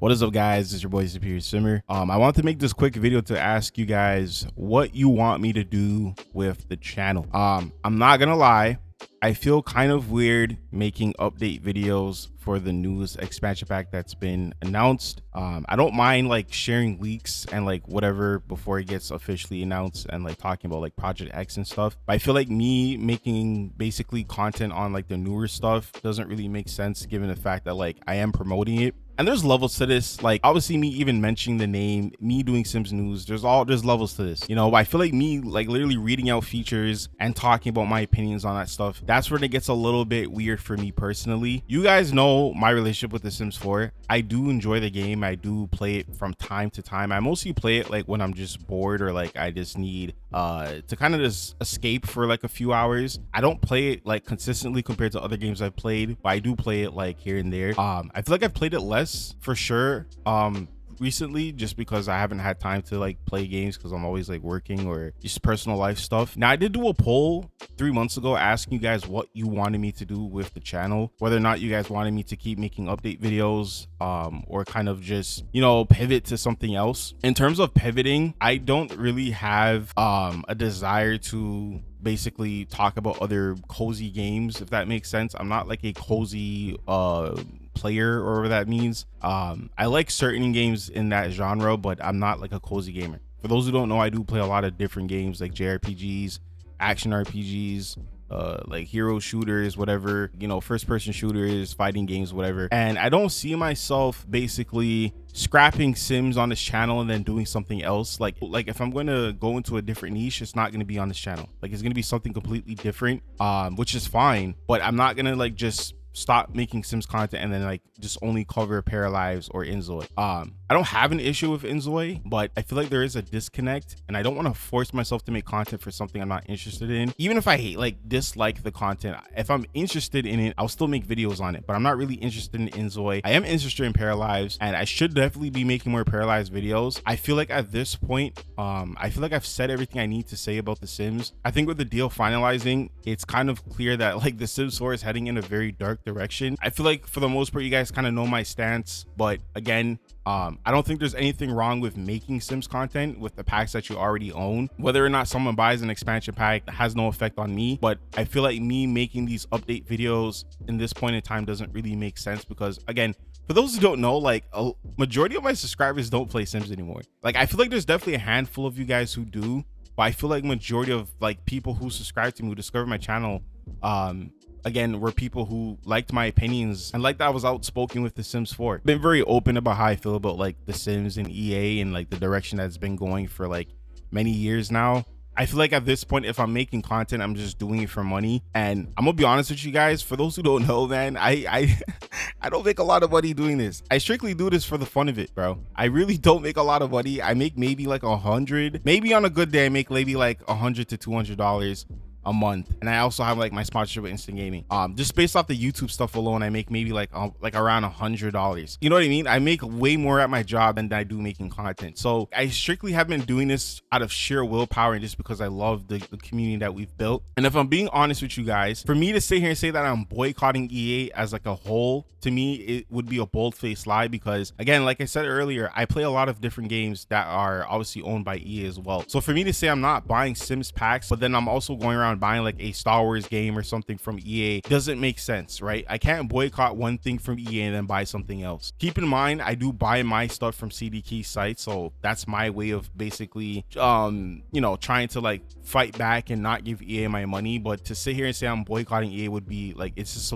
What is up, guys? It's your boy Superior Simmer. I want to make this quick video to ask you guys what you want me to do with the channel. I'm not gonna lie, I feel kind of weird making update videos for the newest expansion pack that's been announced. I don't mind like sharing leaks and like whatever before it gets officially announced and like talking about like Project X and stuff. But I feel like me making basically content on like the newer stuff doesn't really make sense given the fact that like I am promoting it. And there's levels to this, like obviously me even mentioning the name, me doing Sims News, there's levels to this, you know. I feel like me like literally reading out features and talking about my opinions on that stuff, that's where it gets a little bit weird for me personally. You guys know my relationship with The Sims 4. I do enjoy the game, I do play it from time to time. I mostly play it like when I'm just bored or like I just need to kind of just escape for like a few hours. I don't play it like consistently compared to other games I've played, but I do play it like here and there. I feel like I've played it less for sure recently, just because I haven't had time to like play games because I'm always like working or just personal life stuff. Now I did do a poll 3 months ago asking you guys what you wanted me to do with the channel, whether or not you guys wanted me to keep making update videos or kind of just, you know, pivot to something else. In terms of pivoting, I don't really have a desire to basically talk about other cozy games, if that makes sense. I'm not like a cozy player or whatever that means. I like certain games in that genre, but I'm not like a cozy gamer. For those who don't know, I do play a lot of different games like JRPGs, action RPGs, like hero shooters, whatever, you know, first person shooters, fighting games, whatever. And I don't see myself basically scrapping Sims on this channel and then doing something else. Like if I'm going to go into a different niche, it's not going to be on this channel. Like it's going to be something completely different, which is fine, but I'm not going to like just stop making Sims content and then like just only cover Paralives or Inzoi. I don't have an issue with Inzoi, but I feel like there is a disconnect and I don't want to force myself to make content for something I'm not interested in. Even if I dislike the content, if I'm interested in it, I'll still make videos on it, but I'm not really interested in Inzoi. I am interested in Paralives and I should definitely be making more Paralives videos. I feel like at this point, I feel like I've said everything I need to say about The Sims. I think with the deal finalizing, it's kind of clear that like The Sims 4 is heading in a very dark direction. I feel like for the most part, you guys kind of know my stance, but again, I don't think there's anything wrong with making Sims content with the packs that you already own. Whether or not someone buys an expansion pack has no effect on me, but I feel like me making these update videos in this point in time doesn't really make sense because, again, for those who don't know, like a majority of my subscribers don't play Sims anymore. Like I feel like there's definitely a handful of you guys who do, but I feel like majority of like people who subscribe to me, who discover my channel, again, were people who liked my opinions and like that I was outspoken with The Sims 4. Been very open about how I feel about like The Sims and EA and like the direction that's been going for like many years now. I feel like at this point, if I'm making content, I'm just doing it for money. And I'm gonna be honest with you guys, for those who don't know, man, I don't make a lot of money doing this. I strictly do this for the fun of it, bro. I really don't make a lot of money. I make maybe like 100, maybe on a good day I make maybe like $100 to $200 a month. And I also have like my sponsorship with Instant Gaming. Just based off the YouTube stuff alone, I make maybe like around $100. You know what I mean? I make way more at my job than I do making content. So I strictly have been doing this out of sheer willpower and just because I love the community that we've built. And if I'm being honest with you guys, for me to sit here and say that I'm boycotting EA as like a whole, to me it would be a bold-faced lie, because again, like I said earlier, I play a lot of different games that are obviously owned by EA as well. So for me to say I'm not buying Sims packs, but then I'm also going around buying like a Star Wars game or something from EA doesn't make sense, right? I can't boycott one thing from EA and then buy something else. Keep in mind, I do buy my stuff from CD Key site, so that's my way of basically you know, trying to like fight back and not give EA my money. But to sit here and say I'm boycotting EA would be like, it's just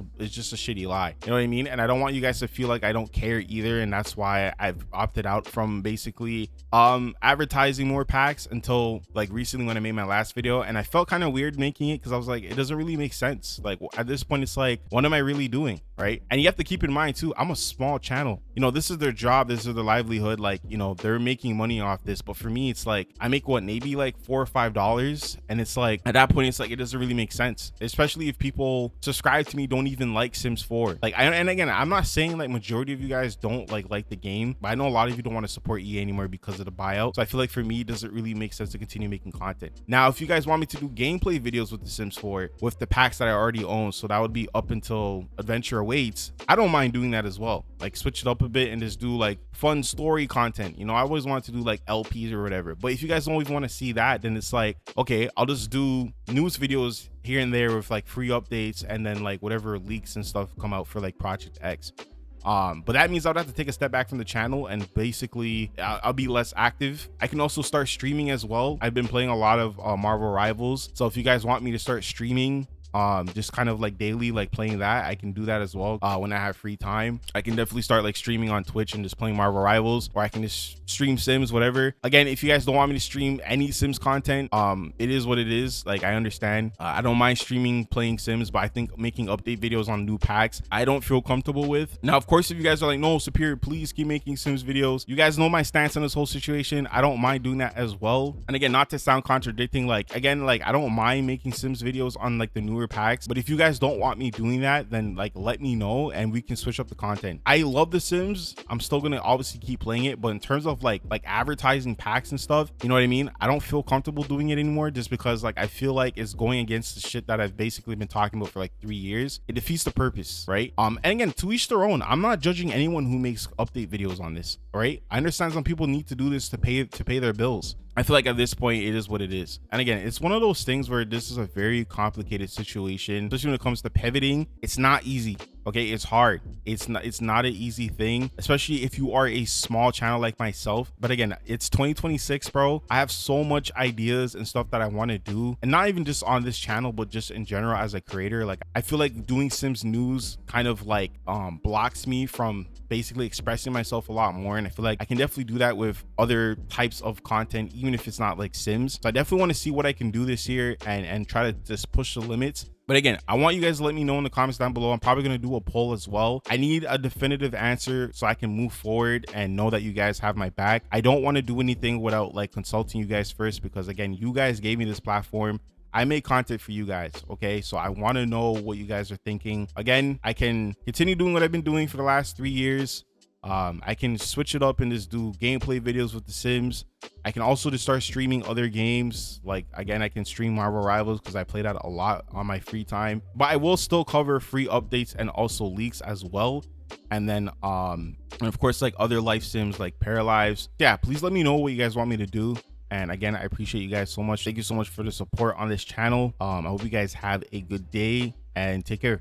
a shitty lie, you know what I mean? And I don't want you guys to feel like I don't care either, and that's why I've opted out from basically advertising more packs until like recently when I made my last video. And I felt kind of weird making it because I was like, it doesn't really make sense. Like at this point, it's like, what am I really doing, right? And you have to keep in mind too, I'm a small channel, you know, this is their job, this is their livelihood, like, you know, they're making money off this. But for me, it's like I make what, maybe like $4 or $5, and it's like at that point it's like it doesn't really make sense, especially if people subscribe to me don't even like Sims 4. Like and again, I'm not saying like majority of you guys don't like the game, but I know a lot of you don't want to support EA anymore because of the buyout. So I feel like for me, it doesn't really make sense to continue making content. Now if you guys want me to do gameplay videos with The Sims 4 with the packs that I already own. So that would be up until Adventure Awaits. I don't mind doing that as well. Like switch it up a bit and just do like fun story content. You know, I always wanted to do like LPs or whatever. But if you guys don't even want to see that, then it's like, okay, I'll just do news videos here and there with like free updates and then like whatever leaks and stuff come out for like Project X. But that means I'll have to take a step back from the channel and basically I'll be less active. I can also start streaming as well. I've been playing a lot of Marvel Rivals, so if you guys want me to start streaming just kind of like daily, like playing that, I can do that as well. When I have free time, I can definitely start like streaming on Twitch and just playing Marvel Rivals, or I can just stream Sims, whatever. Again, if you guys don't want me to stream any Sims content, it is what it is. Like, I understand. I don't mind streaming playing Sims, but I think making update videos on new packs, I don't feel comfortable with. Now, of course, if you guys are like, no, Superior, please keep making Sims videos, you guys know my stance on this whole situation. I don't mind doing that as well. And again, not to sound contradicting, like, again, like, I don't mind making Sims videos on like the newer packs, but if you guys don't want me doing that, then like let me know and we can switch up the content. I love The Sims. I'm still gonna obviously keep playing it, but in terms of like advertising packs and stuff, you know what I mean, I don't feel comfortable doing it anymore, just because like I feel like it's going against the shit that I've basically been talking about for like 3 years. It defeats the purpose, right? And again, to each their own. I'm not judging anyone who makes update videos on this, all right? I understand some people need to do this to pay their bills. I feel like at this point it is what it is. And again, it's one of those things where this is a very complicated situation, especially when it comes to pivoting. It's not easy. Okay, it's hard. It's not an easy thing, especially if you are a small channel like myself. But again, it's 2026, bro. I have so much ideas and stuff that I want to do, and not even just on this channel, but just in general as a creator. Like, I feel like doing Sims news kind of like blocks me from basically expressing myself a lot more, and I feel like I can definitely do that with other types of content, even if it's not like Sims. So I definitely want to see what I can do this year and try to just push the limits. But again, I want you guys to let me know in the comments down below. I'm probably going to do a poll as well. I need a definitive answer so I can move forward and know that you guys have my back. I don't want to do anything without like consulting you guys first, because again, you guys gave me this platform. I make content for you guys, okay? So I want to know what you guys are thinking. Again, I can continue doing what I've been doing for the last 3 years. I can switch it up and just do gameplay videos with The Sims. I can also just start streaming other games. Like, again, I can stream Marvel Rivals because I play that a lot on my free time. But I will still cover free updates and also leaks as well. And then and of course, like other life sims like Paralives. Yeah, please let me know what you guys want me to do. And again, I appreciate you guys so much. Thank you so much for the support on this channel. I hope you guys have a good day and take care.